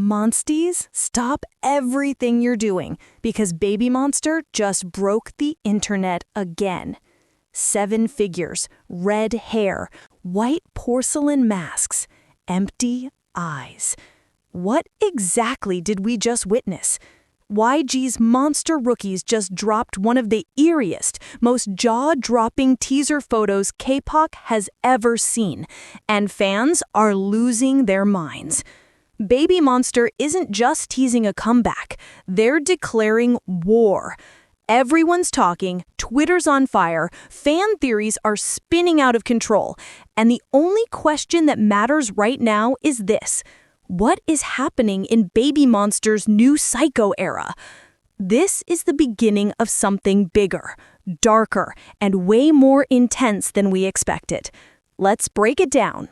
Monsties, stop everything you're doing because Baby Monster just broke the internet again. 7 figures, red hair, white porcelain masks, empty eyes. What exactly did we just witness? YG's Monster Rookies just dropped one of the eeriest, most jaw-dropping teaser photos Kpop has ever seen, and fans are losing their minds. Baby Monster isn't just teasing a comeback, they're declaring war. Everyone's talking, Twitter's on fire, fan theories are spinning out of control, and the only question that matters right now is this: what is happening in Baby Monster's new Psycho era? This is the beginning of something bigger, darker, and way more intense than we expected. Let's break it down.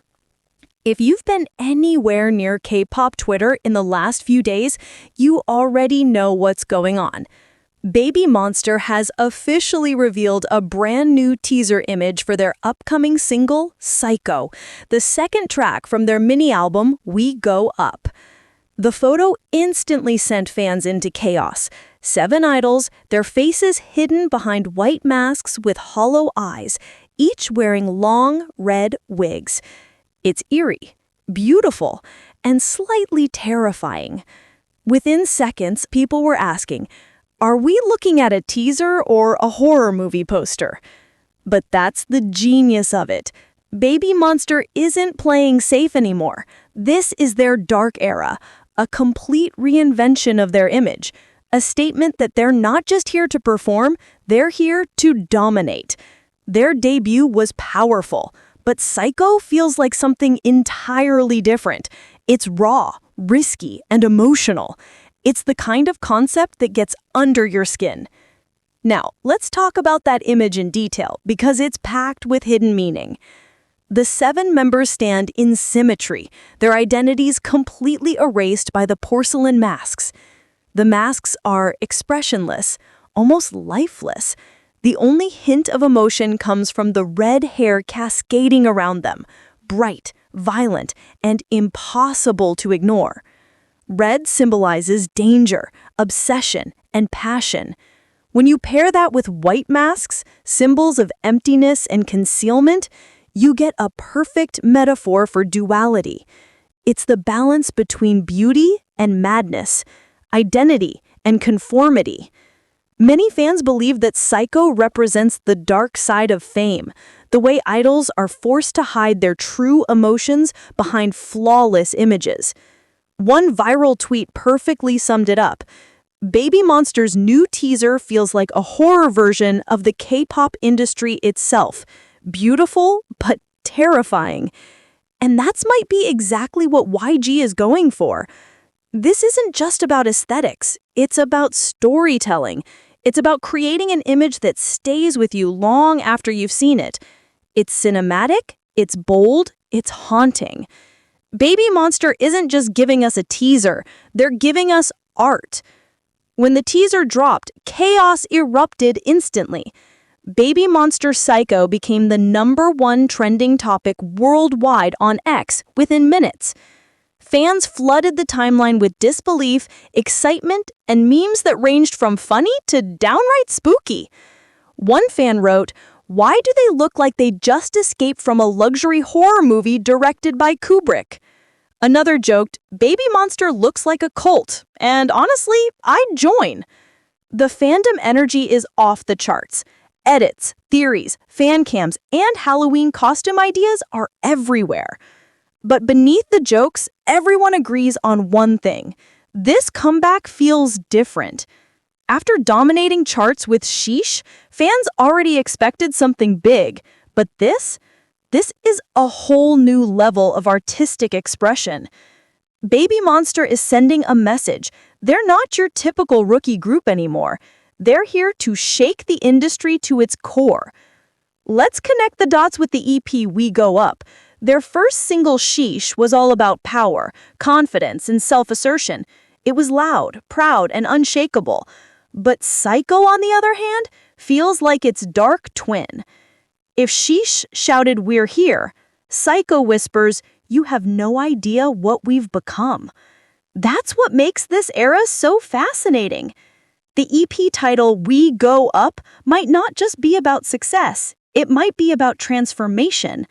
If you've been anywhere near Kpop Twitter in the last few days, you already know what's going on. Baby Monster has officially revealed a brand new teaser image for their upcoming single, Psycho, the second track from their mini-album, We Go Up. The photo instantly sent fans into chaos. 7 idols, their faces hidden behind white masks with hollow eyes, each wearing long, red wigs. It's eerie, beautiful, and slightly terrifying. Within seconds, people were asking, are we looking at a teaser or a horror movie poster? But that's the genius of it. Baby Monster isn't playing safe anymore. This is their dark era, a complete reinvention of their image, a statement that they're not just here to perform, they're here to dominate. Their debut was powerful, but Psycho feels like something entirely different. It's raw, risky, and emotional. It's the kind of concept that gets under your skin. Now, let's talk about that image in detail because it's packed with hidden meaning. The 7 members stand in symmetry, their identities completely erased by the porcelain masks. The masks are expressionless, almost lifeless. The only hint of emotion comes from the red hair cascading around them, bright, violent, and impossible to ignore. Red symbolizes danger, obsession, and passion. When you pair that with white masks, symbols of emptiness and concealment, you get a perfect metaphor for duality. It's the balance between beauty and madness, identity and conformity. Many fans believe that Psycho represents the dark side of fame, the way idols are forced to hide their true emotions behind flawless images. One viral tweet perfectly summed it up. Baby Monster's new teaser feels like a horror version of the K-pop industry itself. Beautiful, but terrifying. And that might be exactly what YG is going for. This isn't just about aesthetics. It's about storytelling. It's about creating an image that stays with you long after you've seen it. It's cinematic, it's bold, it's haunting. Baby Monster isn't just giving us a teaser, they're giving us art. When the teaser dropped, chaos erupted instantly. Baby Monster Psycho became the #1 trending topic worldwide on X within minutes. Fans flooded the timeline with disbelief, excitement, and memes that ranged from funny to downright spooky. One fan wrote, "Why do they look like they just escaped from a luxury horror movie directed by Kubrick?" Another joked, "Baby Monster looks like a cult, and honestly, I'd join." The fandom energy is off the charts. Edits, theories, fan cams, and Halloween costume ideas are everywhere. But beneath the jokes, everyone agrees on one thing. This comeback feels different. After dominating charts with Sheesh, fans already expected something big. But this is a whole new level of artistic expression. Baby Monster is sending a message. They're not your typical rookie group anymore. They're here to shake the industry to its core. Let's connect the dots with the EP We Go Up. Their first single, Sheesh, was all about power, confidence, and self-assertion. It was loud, proud, and unshakable. But Psycho, on the other hand, feels like its dark twin. If Sheesh shouted, "We're here," Psycho whispers, "You have no idea what we've become." That's what makes this era so fascinating. The EP title, We Go Up, might not just be about success. It might be about transformation.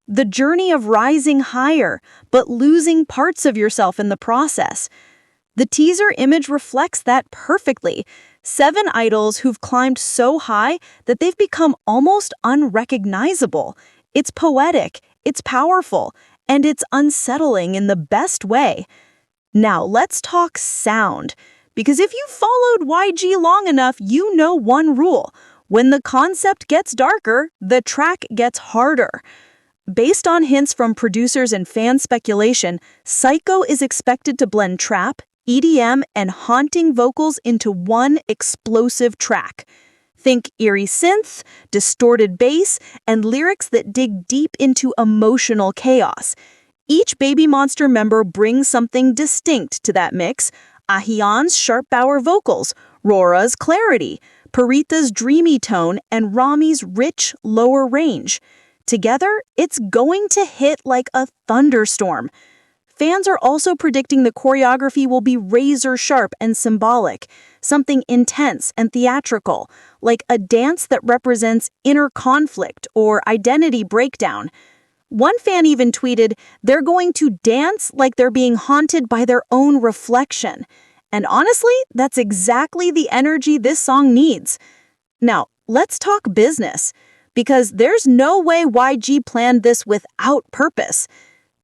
The journey of rising higher, but losing parts of yourself in the process. The teaser image reflects that perfectly. 7 idols who've climbed so high that they've become almost unrecognizable. It's poetic, it's powerful, and it's unsettling in the best way. Now, let's talk sound. Because if you've followed YG long enough, you know one rule. When the concept gets darker, the track gets harder. Based on hints from producers and fan speculation, Psycho is expected to blend trap, EDM, and haunting vocals into one explosive track. Think eerie synth, distorted bass, and lyrics that dig deep into emotional chaos. Each BABYMONSTER member brings something distinct to that mix. Ahyeon's sharp bower vocals, Rora's clarity, Pharita's dreamy tone, and Rami's rich, lower range. Together, it's going to hit like a thunderstorm. Fans are also predicting the choreography will be razor-sharp and symbolic, something intense and theatrical, like a dance that represents inner conflict or identity breakdown. One fan even tweeted, "They're going to dance like they're being haunted by their own reflection." And honestly, that's exactly the energy this song needs. Now, let's talk business, because there's no way YG planned this without purpose.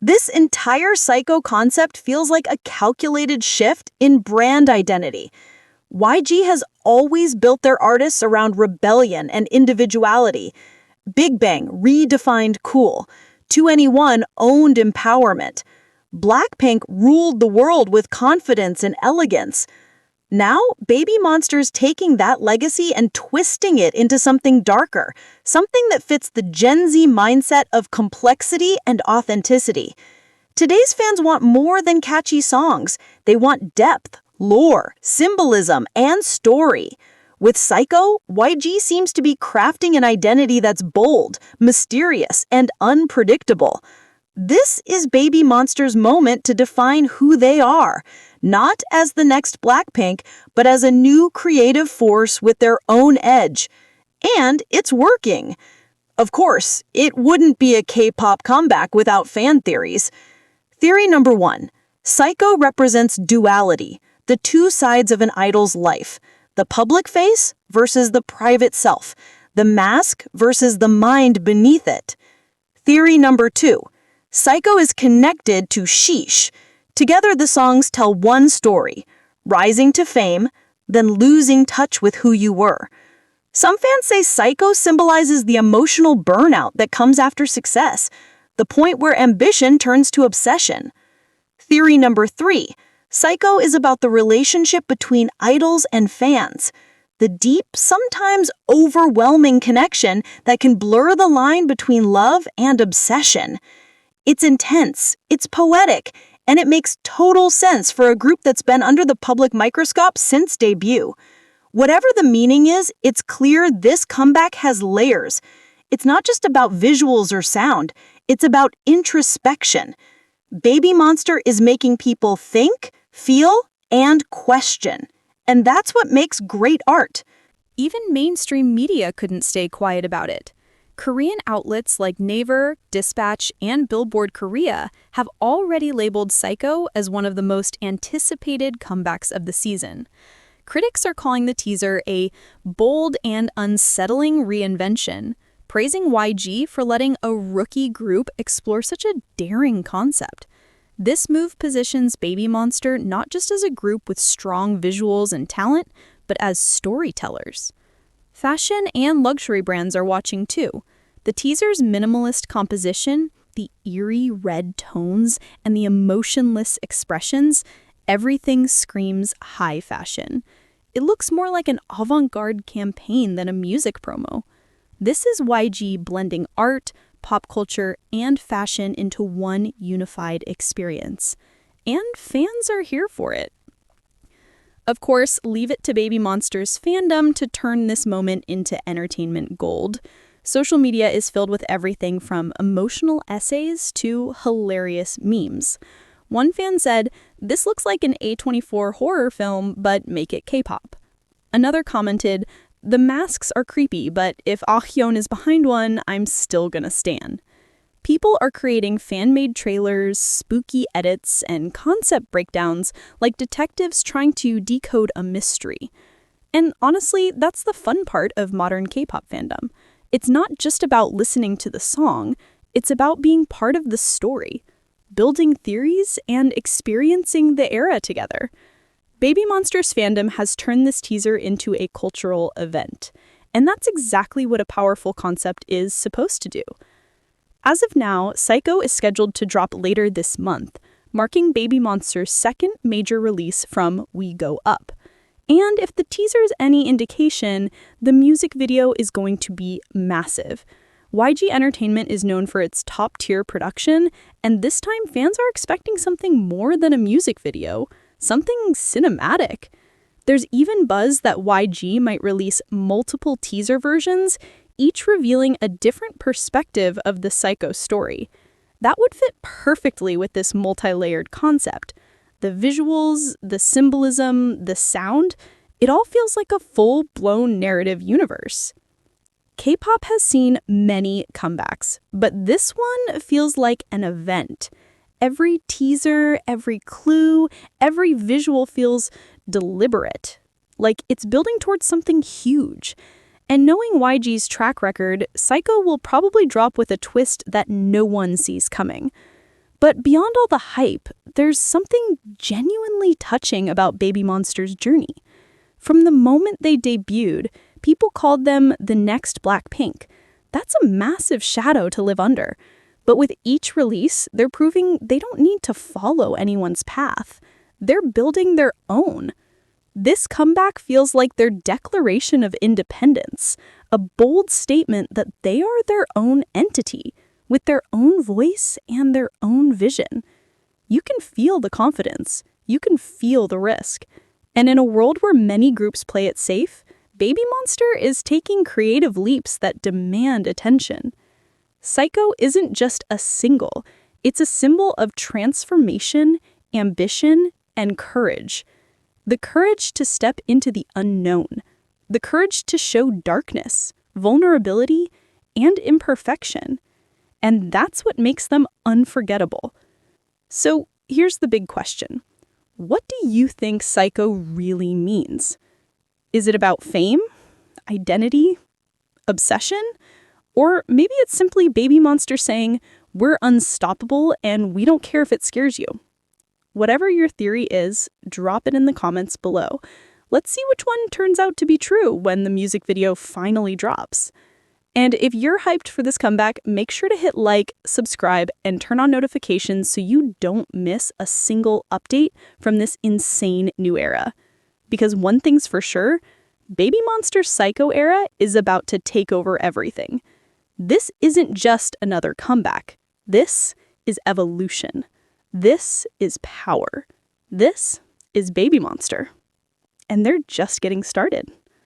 This entire Psycho concept feels like a calculated shift in brand identity. YG has always built their artists around rebellion and individuality. Big Bang redefined cool. 2NE1 owned empowerment. Blackpink ruled the world with confidence and elegance. Now, BABYMONSTER's taking that legacy and twisting it into something darker, something that fits the Gen Z mindset of complexity and authenticity. Today's fans want more than catchy songs. They want depth, lore, symbolism, and story. With Psycho, YG seems to be crafting an identity that's bold, mysterious, and unpredictable. This is BABYMONSTER's moment to define who they are, not as the next Blackpink, but as a new creative force with their own edge. And it's working. Of course, it wouldn't be a K-pop comeback without fan theories. Theory number 1. Psycho represents duality, the two sides of an idol's life. The public face versus the private self. The mask versus the mind beneath it. Theory number 2. Psycho is connected to Sheesh. Together, the songs tell one story, rising to fame, then losing touch with who you were. Some fans say Psycho symbolizes the emotional burnout that comes after success, the point where ambition turns to obsession. Theory number 3. Psycho is about the relationship between idols and fans, the deep, sometimes overwhelming connection that can blur the line between love and obsession. It's intense, it's poetic, and it makes total sense for a group that's been under the public microscope since debut. Whatever the meaning is, it's clear this comeback has layers. It's not just about visuals or sound, it's about introspection. BABYMONSTER is making people think, feel, and question. And that's what makes great art. Even mainstream media couldn't stay quiet about it. Korean outlets like Naver, Dispatch, and Billboard Korea have already labeled Psycho as one of the most anticipated comebacks of the season. Critics are calling the teaser a bold and unsettling reinvention, praising YG for letting a rookie group explore such a daring concept. This move positions BABYMONSTER not just as a group with strong visuals and talent, but as storytellers. Fashion and luxury brands are watching too. The teaser's minimalist composition, the eerie red tones, and the emotionless expressions, everything screams high fashion. It looks more like an avant-garde campaign than a music promo. This is YG blending art, pop culture, and fashion into one unified experience. And fans are here for it. Of course, leave it to BABYMONSTER's fandom to turn this moment into entertainment gold. Social media is filled with everything from emotional essays to hilarious memes. One fan said, "This looks like an A24 horror film, but make it K-pop." Another commented, "The masks are creepy, but if Ahyeon is behind one, I'm still gonna stan." People are creating fan-made trailers, spooky edits, and concept breakdowns like detectives trying to decode a mystery. And honestly, that's the fun part of modern K-pop fandom. It's not just about listening to the song, it's about being part of the story, building theories, and experiencing the era together. BABYMONSTER's fandom has turned this teaser into a cultural event, and that's exactly what a powerful concept is supposed to do. As of now, Psycho is scheduled to drop later this month, marking BABYMONSTER's second major release from We Go Up. And if the teaser is any indication, the music video is going to be massive. YG Entertainment is known for its top-tier production, and this time fans are expecting something more than a music video, something cinematic. There's even buzz that YG might release multiple teaser versions, each revealing a different perspective of the Psycho story. That would fit perfectly with this multi-layered concept. The visuals, the symbolism, the sound, it all feels like a full-blown narrative universe. K-pop has seen many comebacks, but this one feels like an event. Every teaser, every clue, every visual feels deliberate, like it's building towards something huge. And knowing YG's track record, Psycho will probably drop with a twist that no one sees coming. But beyond all the hype, there's something genuinely touching about BABYMONSTER's journey. From the moment they debuted, people called them the next Blackpink. That's a massive shadow to live under. But with each release, they're proving they don't need to follow anyone's path. They're building their own. This comeback feels like their declaration of independence, a bold statement that they are their own entity, with their own voice and their own vision. You can feel the confidence. You can feel the risk. And in a world where many groups play it safe, BABYMONSTER is taking creative leaps that demand attention. Psycho isn't just a single. It's a symbol of transformation, ambition, and courage. The courage to step into the unknown. The courage to show darkness, vulnerability, and imperfection. And that's what makes them unforgettable. So here's the big question. What do you think Psycho really means? Is it about fame? Identity? Obsession? Or maybe it's simply BABYMONSTER saying, "We're unstoppable and we don't care if it scares you." Whatever your theory is, drop it in the comments below. Let's see which one turns out to be true when the music video finally drops. And if you're hyped for this comeback, make sure to hit like, subscribe, and turn on notifications so you don't miss a single update from this insane new era. Because one thing's for sure, BABYMONSTER's Psycho era is about to take over everything. This isn't just another comeback. This is evolution. This is power. This is BABYMONSTER. And they're just getting started.